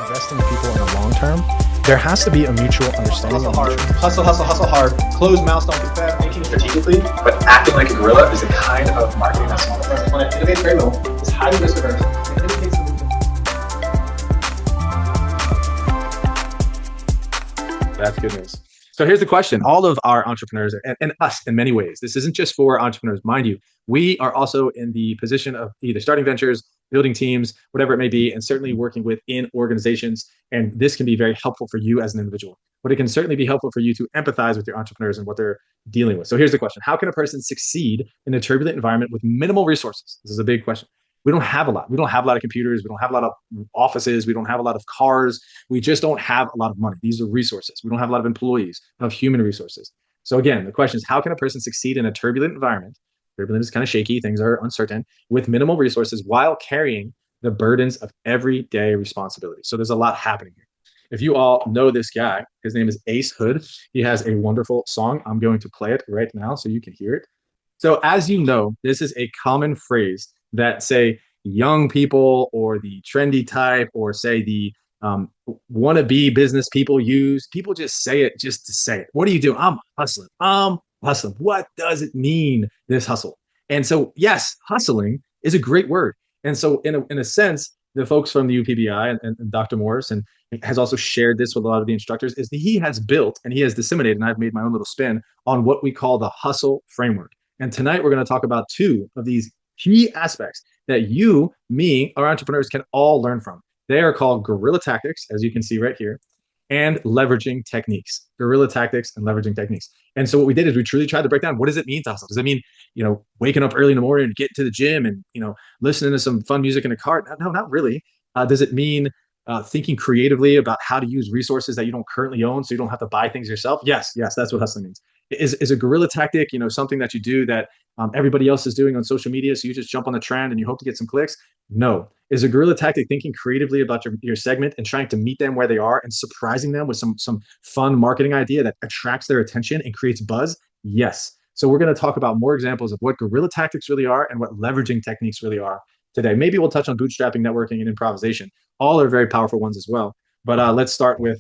invest in people in the long term, there has to be a mutual understanding. Hustle hard. Closed mouths don't get fed. Thinking strategically, but acting like a guerrilla is the kind of marketing that's small. When it innovates very little, it's highly risk averse. It indicates That's good news. So here's the question. All of our entrepreneurs and us in many ways, this isn't just for entrepreneurs, mind you, we are also in the position of either starting ventures, building teams, whatever it may be, and certainly working within organizations. And this can be very helpful for you as an individual, but it can certainly be helpful for you to empathize with your entrepreneurs and what they're dealing with. So here's the question. How can a person succeed in a turbulent environment with minimal resources? This is a big question. We don't have a lot. We don't have a lot of computers. We don't have a lot of offices. We don't have a lot of cars. We just don't have a lot of money. These are resources. We don't have a lot of employees. We don't have human resources. So again, the question is, how can a person succeed in a turbulent environment? Turbulent is kind of shaky. Things are uncertain with minimal resources while carrying the burdens of everyday responsibility. So there's a lot happening here. If you all know this guy, his name is Ace Hood. He has a wonderful song. I'm going to play it right now so you can hear it. So as you know, this is a common phrase that say young people or the trendy type or say the wannabe business people use. People just say it just to say it. What do you do? I'm hustling. What does it mean, this hustle? And so, yes, hustling is a great word. And so in a sense, the folks from the UPBI and Dr. Morris and has also shared this with a lot of the instructors is that he has built and he has disseminated, and I've made my own little spin on what we call the hustle framework. And tonight we're going to talk about two of these key aspects that you, me, our entrepreneurs can all learn from. They are called guerrilla tactics, as you can see right here, and leveraging techniques. Guerrilla tactics and leveraging techniques. And so what we did is we truly tried to break down, what does it mean to hustle? Does it mean, waking up early in the morning and getting to the gym and, listening to some fun music in a car? No, not really. Does it mean thinking creatively about how to use resources that you don't currently own so you don't have to buy things yourself? Yes, that's what hustling means. Is a guerrilla tactic, something that you do that everybody else is doing on social media, so you just jump on the trend and you hope to get some clicks? No. Is a guerrilla tactic thinking creatively about your segment and trying to meet them where they are and surprising them with some fun marketing idea that attracts their attention and creates buzz? Yes. So we're going to talk about more examples of what guerrilla tactics really are and what leveraging techniques really are today. Maybe we'll touch on bootstrapping, networking, and improvisation. All are very powerful ones as well. But let's start with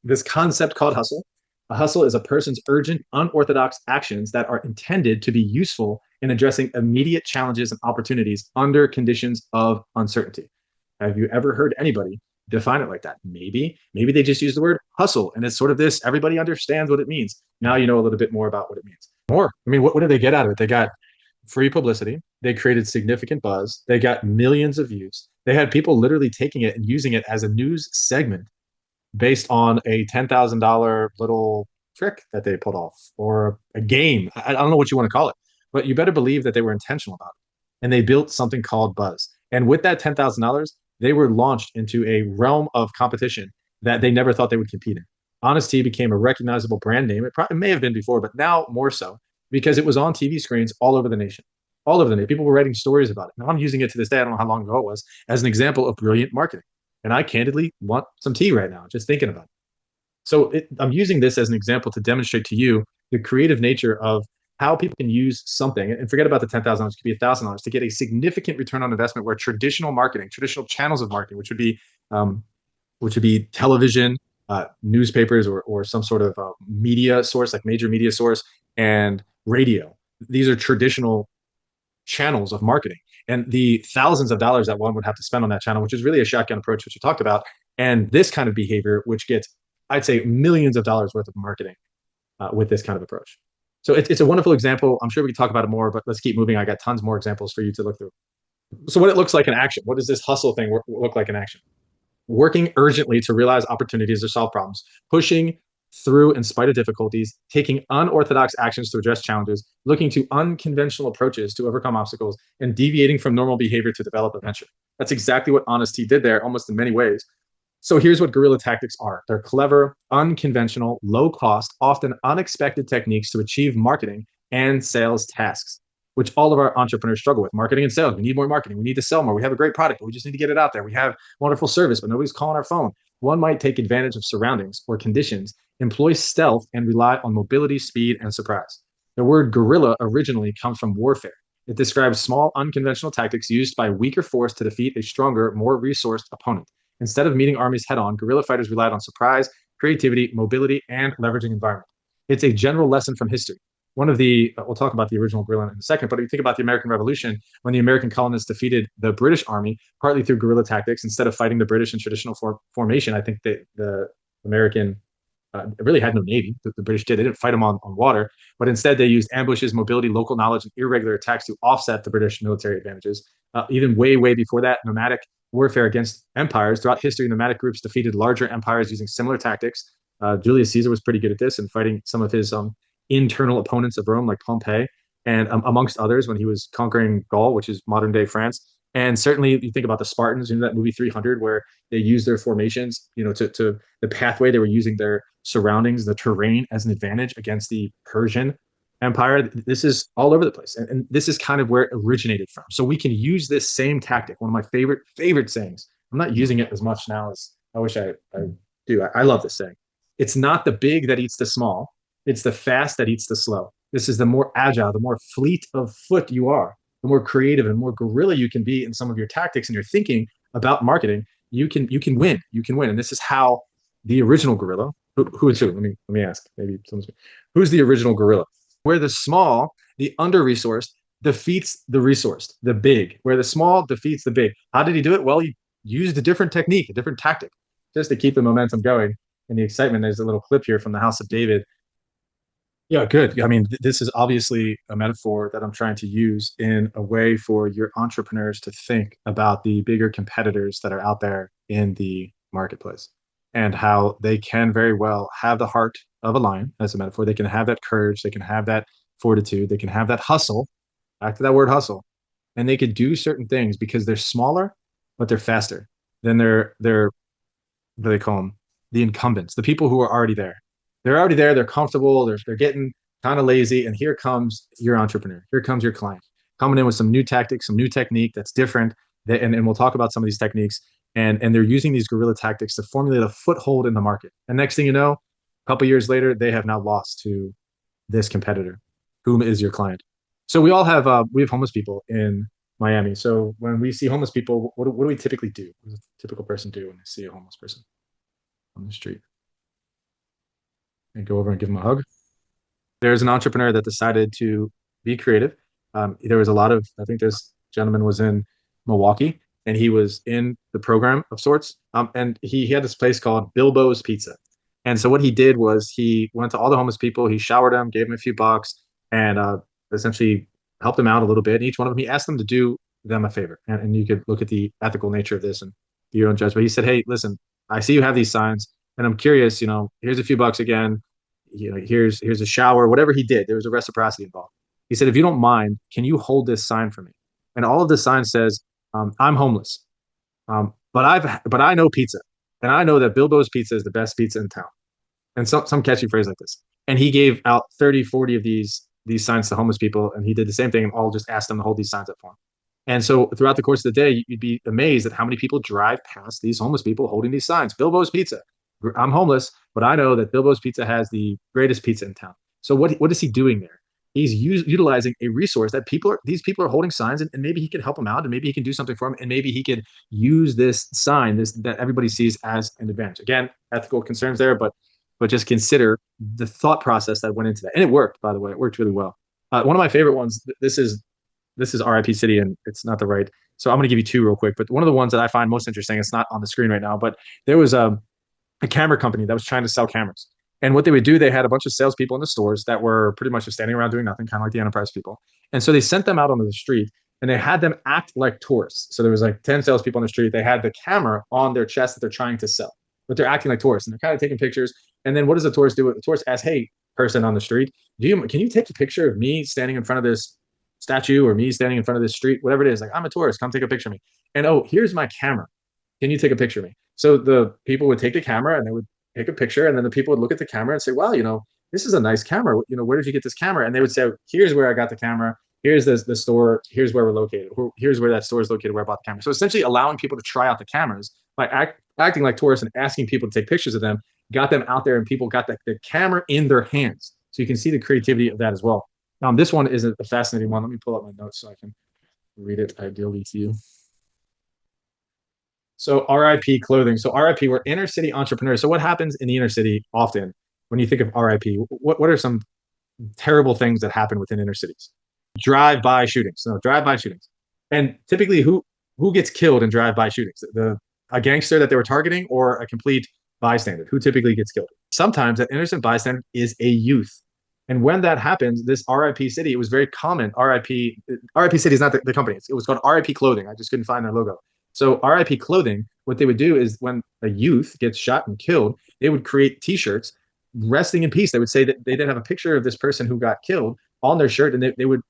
this concept called hustle. A hustle is a person's urgent, unorthodox actions that are intended to be useful in addressing immediate challenges and opportunities under conditions of uncertainty. Have you ever heard anybody define it like that? Maybe they just use the word hustle and it's sort of this, everybody understands what it means. Now you know a little bit more about what it means. What did they get out of it? They got free publicity. They created significant buzz. They got millions of views. They had people literally taking it and using it as a news segment based on a $10,000 little trick that they pulled off or a game. I don't know what you want to call it, but you better believe that they were intentional about it. And they built something called buzz. And with that $10,000, they were launched into a realm of competition that they never thought they would compete in. Honest Tea became a recognizable brand name. It may have been before, but now more so because it was on TV screens all over the nation. All over the nation. People were writing stories about it. Now I'm using it to this day. I don't know how long ago it was as an example of brilliant marketing. And I candidly want some tea right now, just thinking about it. So I'm using this as an example to demonstrate to you the creative nature of how people can use something, and forget about the $10,000, it could be $1,000 to get a significant return on investment where traditional marketing, traditional channels of marketing, which would be television, newspapers, or some sort of media source, like major media source, and radio. These are traditional channels of marketing. And the thousands of dollars that one would have to spend on that channel, which is really a shotgun approach, which we talked about, and this kind of behavior, which gets, I'd say, millions of dollars worth of marketing with this kind of approach. So it's a wonderful example. I'm sure we can talk about it more, but let's keep moving. I got tons more examples for you to look through. So what it looks like in action. What does this hustle thing look like in action? Working urgently to realize opportunities or solve problems, pushing through in spite of difficulties, taking unorthodox actions to address challenges, looking to unconventional approaches to overcome obstacles, and deviating from normal behavior to develop a venture. That's exactly what Honest Tea did there, almost in many ways. So here's what guerrilla tactics are. They're clever, unconventional, low cost, often unexpected techniques to achieve marketing and sales tasks, which all of our entrepreneurs struggle with. Marketing and sales. We need more marketing. We need to sell more. We have a great product, but we just need to get it out there. We have wonderful service, but nobody's calling our phone. One might take advantage of surroundings or conditions, employ stealth, and rely on mobility, speed, and surprise. The word guerrilla originally comes from warfare. It describes small, unconventional tactics used by weaker force to defeat a stronger, more resourced opponent. Instead of meeting armies head on, guerrilla fighters relied on surprise, creativity, mobility, and leveraging environment. It's a general lesson from history. One of the, we'll talk about the original guerrilla in a second, but if you think about the American Revolution, when the American colonists defeated the British army, partly through guerrilla tactics, instead of fighting the British in traditional formation, I think that the American really had no navy. The British did. They didn't fight them on water, but instead they used ambushes, mobility, local knowledge, and irregular attacks to offset the British military advantages. Even way, way before that, nomadic warfare against empires. Throughout history, nomadic groups defeated larger empires using similar tactics. Julius Caesar was pretty good at this and fighting some of his internal opponents of Rome, like Pompey, and amongst others when he was conquering Gaul, which is modern day France. And certainly, you think about the Spartans in that movie 300, where they used their formations, to the pathway. They were using their surroundings, the terrain, as an advantage against the Persian Empire. This is all over the place, and this is kind of where it originated from. So we can use this same tactic. One of my favorite sayings. I'm not using it as much now as I wish I do. I love this saying. It's not the big that eats the small. It's the fast that eats the slow. This is the more agile, the more fleet of foot you are, the more creative and more guerrilla you can be in some of your tactics and your thinking about marketing. You can win. You can win. And this is how the original guerrilla. Who is who? Let me ask. Maybe someone's. Who's the original guerrilla? Where the small, the under-resourced, defeats the resourced, the big. Where the small defeats the big. How did he do it? Well, he used a different technique, a different tactic, just to keep the momentum going and the excitement. There's a little clip here from the House of David. Yeah, good. I mean, this is obviously a metaphor that I'm trying to use in a way for your entrepreneurs to think about the bigger competitors that are out there in the marketplace and how they can very well have the heart of a lion as a metaphor. They can have that courage, they can have that fortitude, they can have that hustle, back to that word hustle, and they could do certain things because they're smaller, but they're faster than what do they call them? The incumbents, the people who are already there. They're already there. They're comfortable. They're getting kind of lazy. And here comes your entrepreneur. Here comes your client coming in with some new tactics, some new technique that's different. And we'll talk about some of these techniques. And they're using these guerrilla tactics to formulate a foothold in the market. And next thing you know, a couple years later, they have now lost to this competitor, whom is your client. So we have homeless people in Miami. So when we see homeless people, what do we typically do? What does a typical person do when they see a homeless person on the street? And go over and give them a hug. There's an entrepreneur that decided to be creative. There was I think this gentleman was in Milwaukee and he was in the program of sorts. And he had this place called Bilbo's Pizza. And so what he did was he went to all the homeless people, he showered them, gave them a few bucks, and essentially helped them out a little bit. And each one of them, he asked them to do them a favor. And you could look at the ethical nature of this and do your own judgment. But he said, hey, listen, I see you have these signs. And I'm curious, here's a few bucks again. Here's a shower, whatever he did. There was a reciprocity involved. He said, if you don't mind, can you hold this sign for me? And all of the sign says, I'm homeless, but I know pizza. And I know that Bilbo's Pizza is the best pizza in town. And some catchy phrase like this. And he gave out 30, 40 of these signs to homeless people. And he did the same thing and all just asked them to hold these signs up for him. And so throughout the course of the day, you'd be amazed at how many people drive past these homeless people holding these signs. Bilbo's Pizza. I'm homeless, but I know that Bilbo's Pizza has the greatest pizza in town. So what is he doing there? He's utilizing a resource that these people are holding signs, and maybe he can help them out, and maybe he can do something for them, and maybe he could use this sign that everybody sees as an advantage. Again, ethical concerns there, but just consider the thought process that went into that, and it worked. By the way, it worked really well. One of my favorite ones. This is RIP City, and it's not the right. So I'm going to give you two real quick. But one of the ones that I find most interesting, it's not on the screen right now, but there was a camera company that was trying to sell cameras. And what they would do, they had a bunch of salespeople in the stores that were pretty much just standing around doing nothing, kind of like the enterprise people. And so they sent them out onto the street and they had them act like tourists. So there was like 10 salespeople on the street. They had the camera on their chest that they're trying to sell, but they're acting like tourists and they're kind of taking pictures. And then what does the tourist do? The tourist asks, hey, person on the street, can you take a picture of me standing in front of this statue or me standing in front of this street, whatever it is? Like, I'm a tourist, come take a picture of me. And oh, here's my camera. Can you take a picture of me? So the people would take the camera and they would take a picture, and then the people would look at the camera and say, wow, this is a nice camera. Where did you get this camera? And they would say, here's where I got the camera. Here's the store. Here's where we're located. Here's where that store is located, where I bought the camera. So essentially allowing people to try out the cameras by acting like tourists and asking people to take pictures of them, got them out there, and people got the camera in their hands. So you can see the creativity of that as well. This one is a fascinating one. Let me pull up my notes so I can read it ideally to you. So RIP clothing. So RIP, we're inner city entrepreneurs. So what happens in the inner city often when you think of RIP? What are some terrible things that happen within inner cities? Drive-by shootings. No, drive-by shootings. And typically, who gets killed in drive-by shootings? The a gangster that they were targeting, or a complete bystander? Who typically gets killed? Sometimes that innocent bystander is a youth. And when that happens, this RIP city, it was very common. RIP city is not the company. It was called RIP Clothing. I just couldn't find their logo. So RIP Clothing, what they would do is when a youth gets shot and killed, they would create T-shirts, resting in peace. They would say that they didn't have a picture of this person who got killed on their shirt, and they would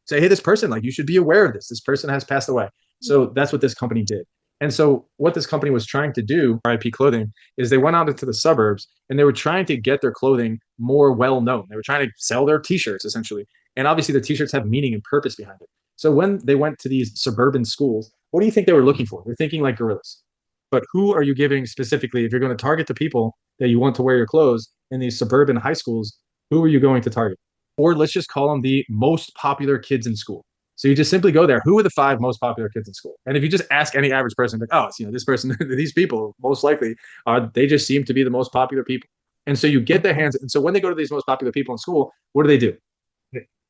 say, hey, this person, like, you should be aware of this. This person has passed away. So that's what this company did. And so what this company was trying to do, RIP Clothing, is they went out into the suburbs and they were trying to get their clothing more well known. They were trying to sell their T-shirts essentially. And obviously the T-shirts have meaning and purpose behind it. So when they went to these suburban schools, what do you think they were looking for? They're thinking like gorillas. But who are you giving specifically, if you're going to target the people that you want to wear your clothes in these suburban high schools, who are you going to target? Or let's just call them the most popular kids in school. So you just simply go there. Who are the 5 most popular kids in school? And if you just ask any average person, like, oh, it's, this person, these people, most likely, they just seem to be the most popular people. And so you get their hands. And so when they go to these most popular people in school, what do?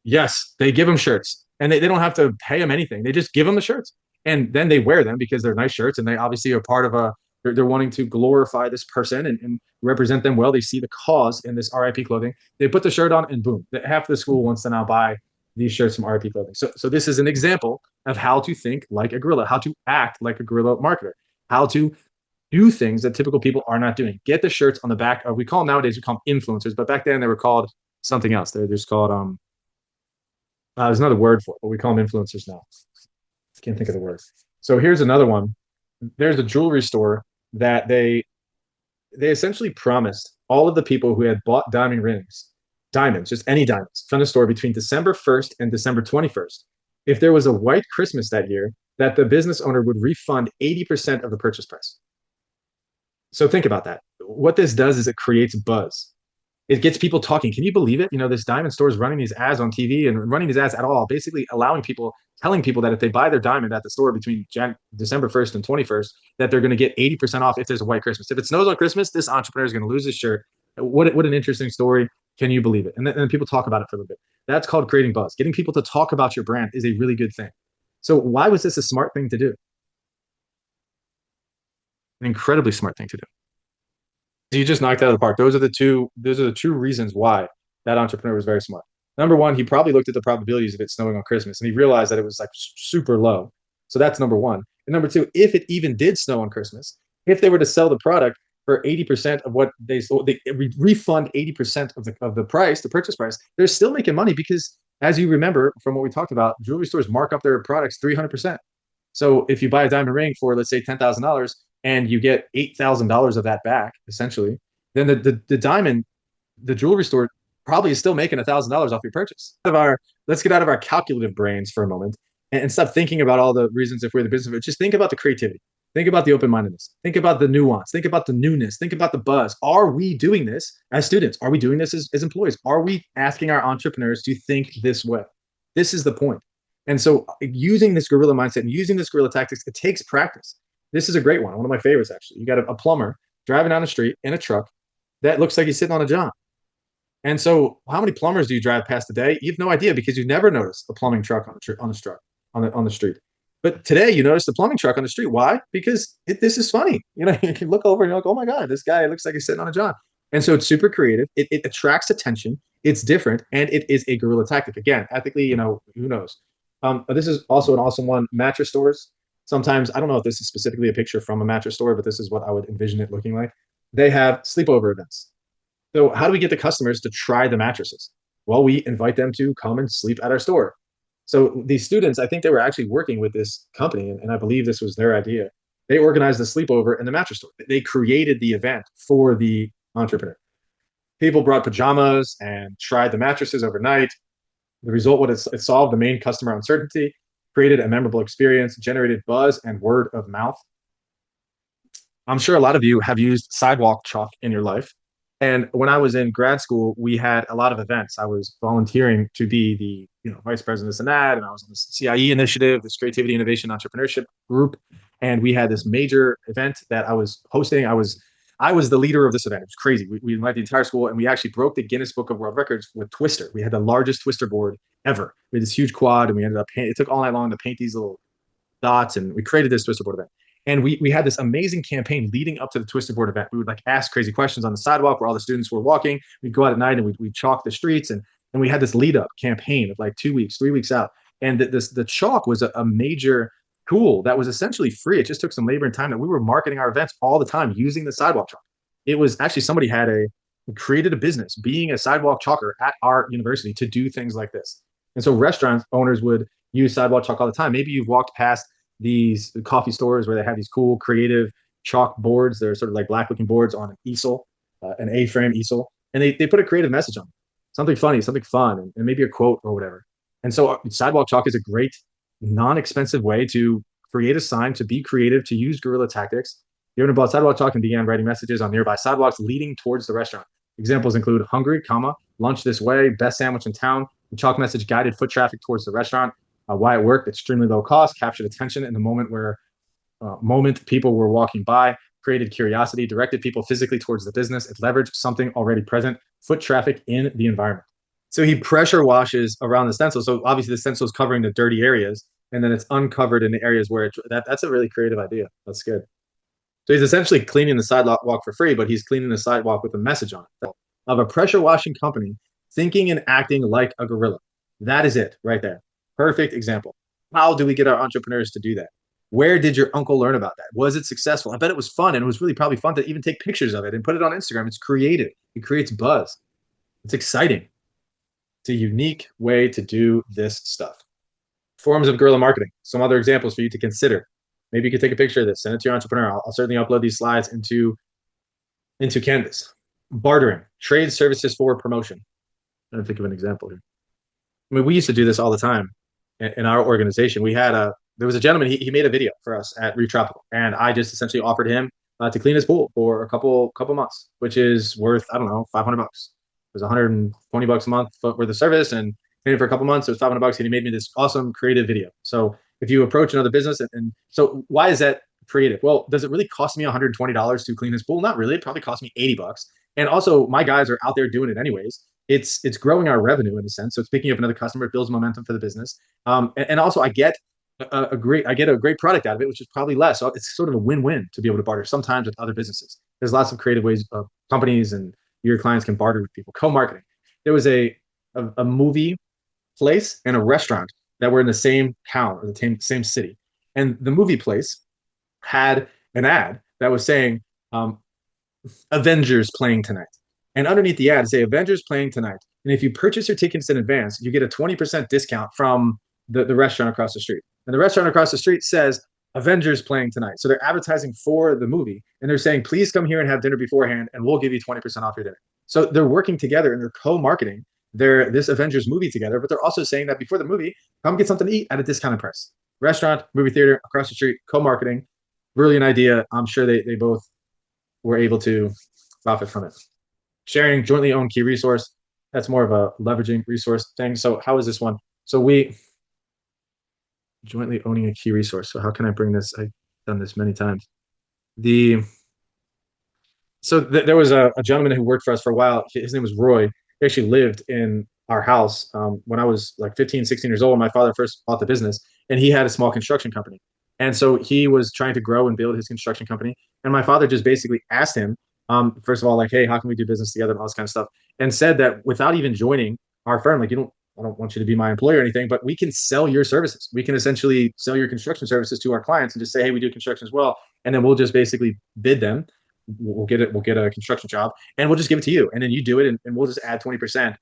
Yes, they give them shirts, and they don't have to pay them anything. They just give them the shirts, and then they wear them because they're nice shirts, and they obviously are part of they're wanting to glorify this person and represent them well. They see the cause in this RIP Clothing. They put the shirt on, and boom, half the school wants to now buy these shirts from RIP Clothing. So this is an example of how to think like a guerrilla, how to act like a guerrilla marketer, how to do things that typical people are not doing. Get the shirts on the back of, we call them nowadays, we call them influencers, but back then they were called something else. They're just called, there's another word for it, but we call them influencers now. I can't think of the word. So here's another one. There's a jewelry store that they essentially promised all of the people who had bought diamond rings, diamonds, just any diamonds from the store between December 1st and December 21st. If there was a white Christmas that year, that the business owner would refund 80% of the purchase price. So think about that. What this does is it creates buzz. It gets people talking. Can you believe it? This diamond store is running these ads on TV and running these ads at all, basically allowing people, telling people that if they buy their diamond at the store between December 1st and 21st, that they're going to get 80% off if there's a white Christmas. If it snows on Christmas, this entrepreneur is going to lose his shirt. What an interesting story. Can you believe it? And then people talk about it for a little bit. That's called creating buzz. Getting people to talk about your brand is a really good thing. So why was this a smart thing to do? An incredibly smart thing to do. You just knocked out of the park. Those are the two reasons why that entrepreneur was very smart. Number one, he probably looked at the probabilities of it snowing on Christmas and he realized that it was like super low. So that's number one. And number two, if it even did snow on Christmas, if they were to sell the product for 80% of what they sold, they refund 80% of the price, the purchase price, they're still making money because, as you remember from what we talked about, jewelry stores mark up their products 300%. So if you buy a diamond ring for, let's say, $10,000 and you get $8,000 of that back, essentially, then the jewelry store probably is still making $1,000 off your purchase. Let's get out of our calculative brains for a moment and stop thinking about all the reasons if we're the business. Just think about the creativity. Think about the open-mindedness. Think about the nuance. Think about the newness. Think about the buzz. Are we doing this as students? Are we doing this as employees? Are we asking our entrepreneurs to think this way? This is the point. And so using this guerrilla mindset and using this guerrilla tactics, it takes practice. This is a great one of my favorites, actually. You got a plumber driving down the street in a truck that looks like he's sitting on a john. And so how many plumbers do you drive past a day? You have no idea because you never noticed a plumbing truck on the street. But today you notice the plumbing truck on the street. Why? Because this is funny. You can look over and you're like, oh my God, this guy looks like he's sitting on a john. And so it's super creative. It attracts attention. It's different. And it is a guerrilla tactic. Again, ethically, who knows? This is also an awesome one. Mattress stores. Sometimes, I don't know if this is specifically a picture from a mattress store, but this is what I would envision it looking like. They have sleepover events. So how do we get the customers to try the mattresses? Well, we invite them to come and sleep at our store. So these students, I think they were actually working with this company, and I believe this was their idea. They organized the sleepover in the mattress store. They created the event for the entrepreneur. People brought pajamas and tried the mattresses overnight. The result was it solved the main customer uncertainty, created a memorable experience, generated buzz and word of mouth. I'm sure a lot of you have used sidewalk chalk in your life. And when I was in grad school, we had a lot of events. I was volunteering to be the vice president of this and that, and I was on the CIE initiative, this Creativity, Innovation, Entrepreneurship group. And we had this major event that I was hosting. I was the leader of this event. It was crazy. We invited the entire school, and we actually broke the Guinness Book of World Records with Twister. We had the largest Twister board ever. We had this huge quad, and we ended up painting. It took all night long to paint these little dots, and we created this Twister board event. And we had this amazing campaign leading up to the Twister board event. We would like ask crazy questions on the sidewalk where all the students were walking. We'd go out at night and we'd chalk the streets, and we had this lead up campaign of like 2 weeks, 3 weeks out. And the chalk was a major tool that was essentially free. It just took some labor and time that we were marketing our events all the time using the sidewalk chalk. It was actually somebody created a business being a sidewalk chalker at our university to do things like this. And so restaurant owners would use sidewalk chalk all the time. Maybe you've walked past these coffee stores where they have these cool creative chalk boards. They're sort of like black looking boards on an easel, an A-frame easel, and they put a creative message on it. Something funny, something fun, and maybe a quote or whatever. And so sidewalk chalk is a great non-expensive way to create a sign, to be creative, to use guerrilla tactics. The owner bought sidewalk chalk and began writing messages on nearby sidewalks leading towards the restaurant. Examples include hungry, lunch this way, best sandwich in town. The chalk message guided foot traffic towards the restaurant. Why it worked: extremely low cost, captured attention in the moment people were walking by, created curiosity, directed people physically towards the business. It leveraged something already present, foot traffic in the environment. So he pressure washes around the stencil. So obviously the stencil is covering the dirty areas, and then it's uncovered in the areas where that's a really creative idea. That's good. So he's essentially cleaning the sidewalk for free, but he's cleaning the sidewalk with a message on it of a pressure washing company thinking and acting like a guerrilla. That is it right there. Perfect example. How do we get our entrepreneurs to do that? Where did your uncle learn about that? Was it successful? I bet it was fun, and it was really probably fun to even take pictures of it and put it on Instagram. It's creative. It creates buzz. It's exciting. It's a unique way to do this stuff. Forms of guerrilla marketing. Some other examples for you to consider. Maybe you could take a picture of this, send it to your entrepreneur. I'll certainly upload these slides into Canvas. Bartering, trade services for promotion. I'm trying to think of an example here. I mean, we used to do this all the time in our organization. There was a gentleman, he made a video for us at Reef Tropical, and I just essentially offered him to clean his pool for a couple months, which is worth, I don't know, $500. It was $120 a month worth of service, and cleaned it for a couple months. It was $500, and he made me this awesome creative video. So if you approach another business, and so why is that creative? Well, does it really cost me $120 to clean his pool? Not really. It probably cost me $80. And also, my guys are out there doing it anyways. It's growing our revenue in a sense. So it's picking up another customer, it builds momentum for the business. And also I get a great product out of it, which is probably less. So it's sort of a win-win to be able to barter sometimes with other businesses. There's lots of creative ways of companies and your clients can barter with people. Co-marketing. There was a movie place and a restaurant that were in the same town or the same city. And the movie place had an ad that was saying, Avengers playing tonight. And underneath the ad, say Avengers playing tonight. And if you purchase your tickets in advance, you get a 20% discount from the restaurant across the street. And the restaurant across the street says Avengers playing tonight. So they're advertising for the movie, and they're saying, please come here and have dinner beforehand, and we'll give you 20% off your dinner. So they're working together and they're co-marketing this Avengers movie together, but they're also saying that before the movie, come get something to eat at a discounted price. Restaurant, movie theater, across the street, co-marketing. Brilliant idea. I'm sure they both were able to profit from it. Sharing jointly owned key resource. That's more of a leveraging resource thing. So how is this one? So we jointly owning a key resource. So how can I bring this? I've done this many times. There was a gentleman who worked for us for a while. His name was Roy. He actually lived in our house when I was like 15, 16 years old when my father first bought the business, and he had a small construction company. And so he was trying to grow and build his construction company. And my father just basically asked him, first of all, like, hey, how can we do business together and all this kind of stuff, and said that without even joining our firm, like, I don't want you to be my employer or anything, but we can sell your services. We can essentially sell your construction services to our clients and just say, hey, we do construction as well. And then we'll just basically bid them. We'll get a construction job and we'll just give it to you. And then you do it and we'll just add 20%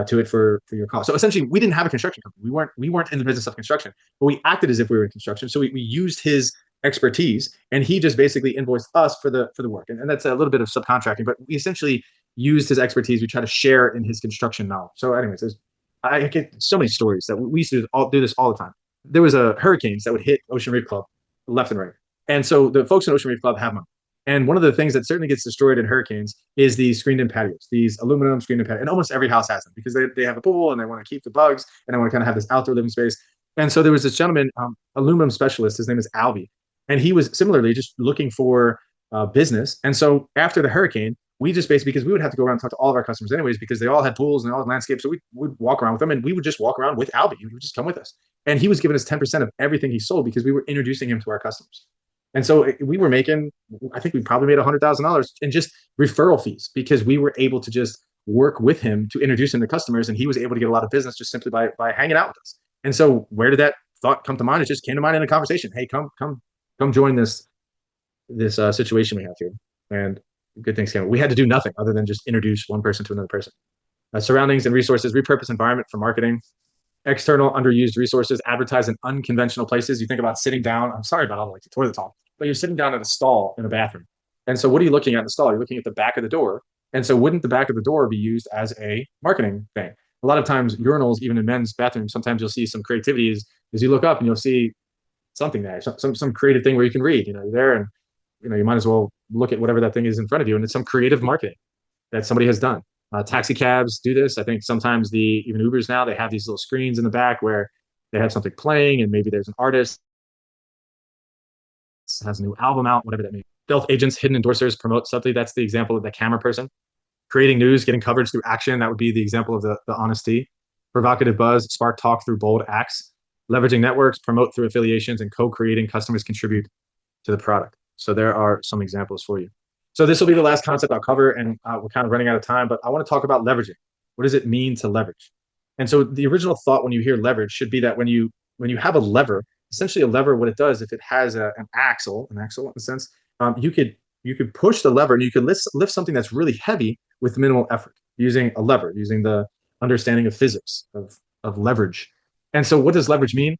to it for your cost. So essentially we didn't have a construction company. We weren't in the business of construction, but we acted as if we were in construction. So we used his expertise, and he just basically invoiced us for the work. And that's a little bit of subcontracting, but we essentially used his expertise. We try to share in his construction knowledge. So anyways, I get so many stories that we used to do this all the time. There was hurricanes that would hit Ocean Reef Club left and right. And so the folks in Ocean Reef Club have money. And one of the things that certainly gets destroyed in hurricanes is these screened-in patios, these aluminum screened-in patios. And almost every house has them because they have a pool and they want to keep the bugs and they want to kind of have this outdoor living space. And so there was this gentleman, aluminum specialist. His name is Albie. And he was similarly just looking for business. And so after the hurricane, we just basically, because we would have to go around and talk to all of our customers anyways, because they all had pools and they all had landscapes. So we would walk around with them, and we would just walk around with Albie. He would just come with us. And he was giving us 10% of everything he sold because we were introducing him to our customers. And so we were making, I think we probably made $100,000 in just referral fees because we were able to just work with him to introduce him to customers. And he was able to get a lot of business just simply by hanging out with us. And so where did that thought come to mind? It just came to mind in a conversation. Hey, come join this situation we have here. And good things came. We had to do nothing other than just introduce one person to another person. Surroundings and resources, repurpose environment for marketing. External underused resources, advertise in unconventional places. You think about sitting down. I'm sorry about all the toilet talk, but you're sitting down in a stall in a bathroom. And so what are you looking at in the stall? You're looking at the back of the door. And so wouldn't the back of the door be used as a marketing thing? A lot of times urinals, even in men's bathrooms, sometimes you'll see some creativity as you look up and you'll see something there, some creative thing where you can read, you're there and, you might as well look at whatever that thing is in front of you. And it's some creative marketing that somebody has done. Taxi cabs do this. I think sometimes even Ubers now, they have these little screens in the back where they have something playing and maybe there's an artist has a new album out, whatever that means. Stealth agents, hidden endorsers, promote something. That's the example of the camera person. Creating news, getting coverage through action. That would be the example of the honesty. Provocative buzz, spark talk through bold acts. Leveraging networks, promote through affiliations, and co-creating customers contribute to the product. So there are some examples for you. So this will be the last concept I'll cover, and we're kind of running out of time, but I want to talk about leveraging. What does it mean to leverage? And so the original thought when you hear leverage should be that when you have a lever, essentially a lever, what it does, if it has an axle in a sense, you could push the lever and you could lift something that's really heavy with minimal effort using a lever, using the understanding of physics of leverage. And so what does leverage mean?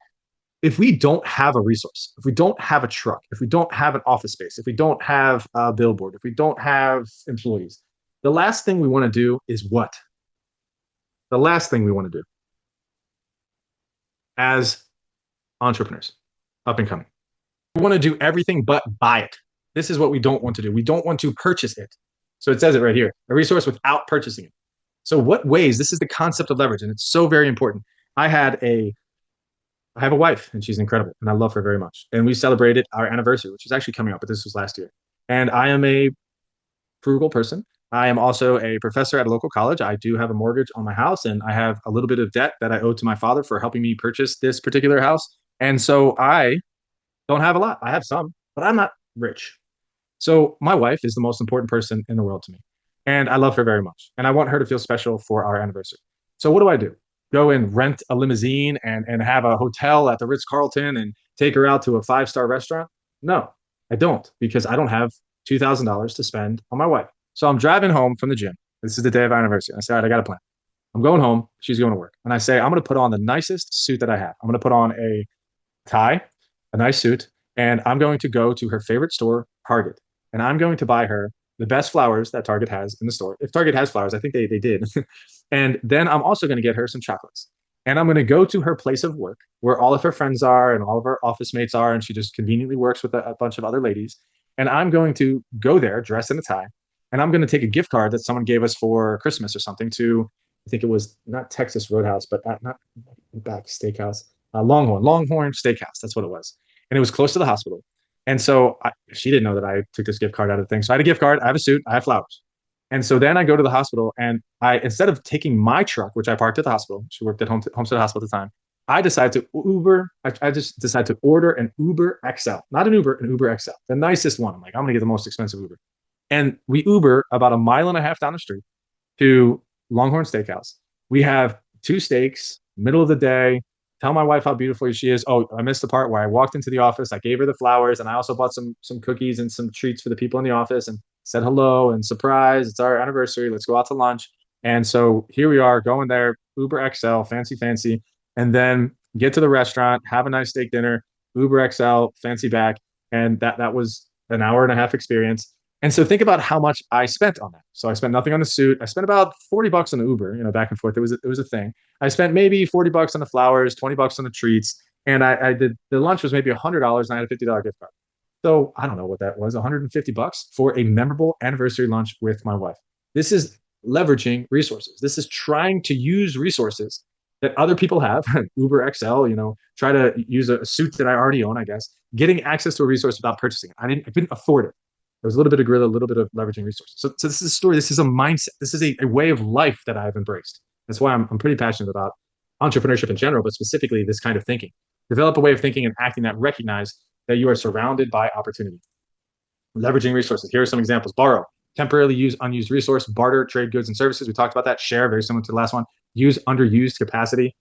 If we don't have a resource, if we don't have a truck, if we don't have an office space, if we don't have a billboard, if we don't have employees, the last thing we want to do is what? The last thing we want to do as entrepreneurs, up and coming. We want to do everything but buy it. This is what we don't want to do. We don't want to purchase it. So it says it right here, a resource without purchasing it. So what ways, this is the concept of leverage, and it's so very important. I have a wife, and she's incredible, and I love her very much. And we celebrated our anniversary, which is actually coming up, but this was last year. And I am a frugal person. I am also a professor at a local college. I do have a mortgage on my house, and I have a little bit of debt that I owe to my father for helping me purchase this particular house. And so I don't have a lot. I have some, but I'm not rich. So my wife is the most important person in the world to me. And I love her very much. And I want her to feel special for our anniversary. So what do? Go and rent a limousine and have a hotel at the Ritz-Carlton and take her out to a 5-star restaurant? No, I don't, because I don't have $2,000 to spend on my wife. So I'm driving home from the gym. This is the day of our anniversary. I say, all right, I got a plan. I'm going home. She's going to work. And I say, I'm going to put on the nicest suit that I have. I'm going to put on a tie, a nice suit, and I'm going to go to her favorite store, Target. And I'm going to buy her the best flowers that Target has in the store. If Target has flowers, I think they did. And then I'm also going to get her some chocolates. And I'm going to go to her place of work where all of her friends are and all of her office mates are. And she just conveniently works with a bunch of other ladies. And I'm going to go there dressed in a tie. And I'm going to take a gift card that someone gave us for Christmas or something to, I think it was not Texas Roadhouse, but not back Steakhouse, Longhorn Steakhouse. That's what it was. And it was close to the hospital. And so she didn't know that I took this gift card out of the thing. So I had a gift card, I have a suit, I have flowers. And so then I go to the hospital, and instead of taking my truck, which I parked at the hospital, she worked at Homestead Hospital at the time, I decided to Uber. I just decided to order an Uber XL, not an Uber, an Uber XL, the nicest one. I'm like, I'm going to get the most expensive Uber. And we Uber about 1.5 miles down the street to Longhorn Steakhouse. We have 2 steaks, middle of the day. Tell my wife how beautiful she is. Oh, I missed the part where I walked into the office. I gave her the flowers, and I also bought some cookies and some treats for the people in the office and said hello and surprise. It's our anniversary. Let's go out to lunch. And so here we are going there, Uber XL, fancy, and then get to the restaurant, have a nice steak dinner, Uber XL, fancy back. And that was an 1.5-hour experience. And so think about how much I spent on that. So I spent nothing on the suit. I spent about $40 on the Uber, back and forth. It was a thing. I spent maybe $40 on the flowers, $20 on the treats. And I did, the lunch was maybe $100 and I had a $50 gift card. So I don't know what that was, $150 for a memorable anniversary lunch with my wife. This is leveraging resources. This is trying to use resources that other people have, Uber XL, try to use a suit that I already own, I guess, getting access to a resource without purchasing it. I couldn't afford it. There was a little bit of Guerrilla, a little bit of leveraging resources. So this is a story. This is a mindset. This is a way of life that I've embraced. That's why I'm pretty passionate about entrepreneurship in general, but specifically this kind of thinking. Develop a way of thinking and acting that recognize that you are surrounded by opportunity. Leveraging resources. Here are some examples. Borrow. Temporarily use unused resource. Barter, trade goods and services. We talked about that. Share, very similar to the last one. Use underused capacity.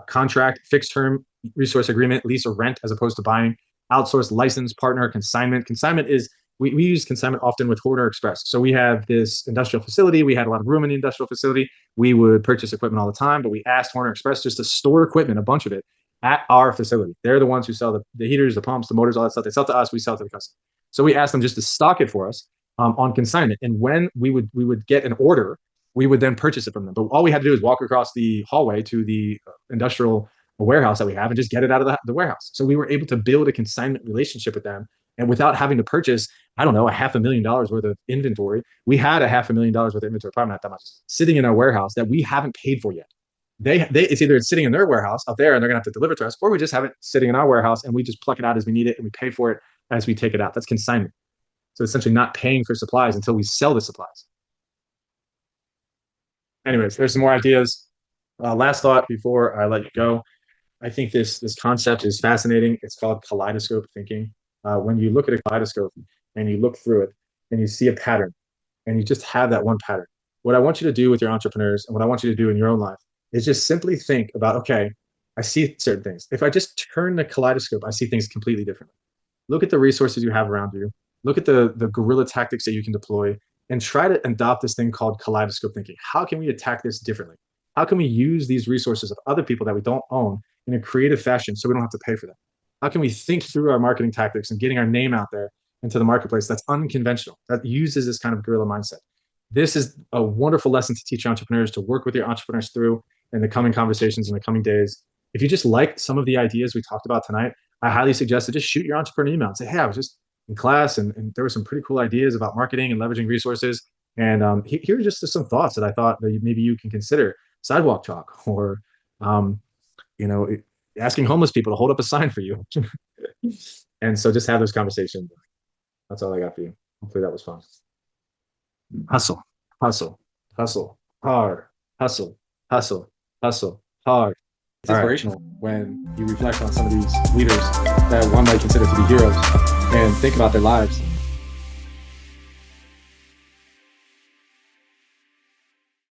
Contract, fixed term resource agreement, lease or rent as opposed to buying. Outsource, license, partner, consignment. Consignment is, we use consignment often with Horner Express. So we have this industrial facility. We had a lot of room in the industrial facility. We would purchase equipment all the time, but we asked Horner Express just to store equipment, a bunch of it, at our facility. They're the ones who sell the heaters, the pumps, the motors, all that stuff. They sell to us, we sell to the customer. So we asked them just to stock it for us on consignment. And when we would get an order, we would then purchase it from them. But all we had to do is walk across the hallway to the industrial warehouse that we have and just get it out of the warehouse. So we were able to build a consignment relationship with them. And without having to purchase, I don't know, $500,000 worth of inventory, we had $500,000 worth of inventory, probably not that much, sitting in our warehouse that we haven't paid for yet. It's either it's sitting in their warehouse up there and they're gonna have to deliver to us, or we just have it sitting in our warehouse and we just pluck it out as we need it and we pay for it as we take it out. That's consignment. So essentially not paying for supplies until we sell the supplies. Anyways, there's some more ideas. Last thought before I let you go. I think this concept is fascinating. It's called kaleidoscope thinking. When you look at a kaleidoscope and you look through it and you see a pattern and you just have that one pattern, what I want you to do with your entrepreneurs and what I want you to do in your own life is just simply think about, okay, I see certain things. If I just turn the kaleidoscope, I see things completely differently. Look at the resources you have around you. Look at the guerrilla tactics that you can deploy and try to adopt this thing called kaleidoscope thinking. How can we attack this differently? How can we use these resources of other people that we don't own in a creative fashion so we don't have to pay for them? How can we think through our marketing tactics and getting our name out there into the marketplace that's unconventional, that uses this kind of guerrilla mindset? This is a wonderful lesson to teach entrepreneurs, to work with your entrepreneurs through in the coming conversations in the coming days. If you just like some of the ideas we talked about tonight, I highly suggest to just shoot your entrepreneur email and say, hey, I was just in class and there were some pretty cool ideas about marketing and leveraging resources. And here are just some thoughts that I thought that maybe you can consider. Sidewalk talk, or asking homeless people to hold up a sign for you. And so just have those conversations. That's all I got for you. Hopefully that was fun. Hustle, hustle, hustle, hard, hustle, hustle, hustle, hard. It's inspirational when you reflect on some of these leaders that one might consider to be heroes and think about their lives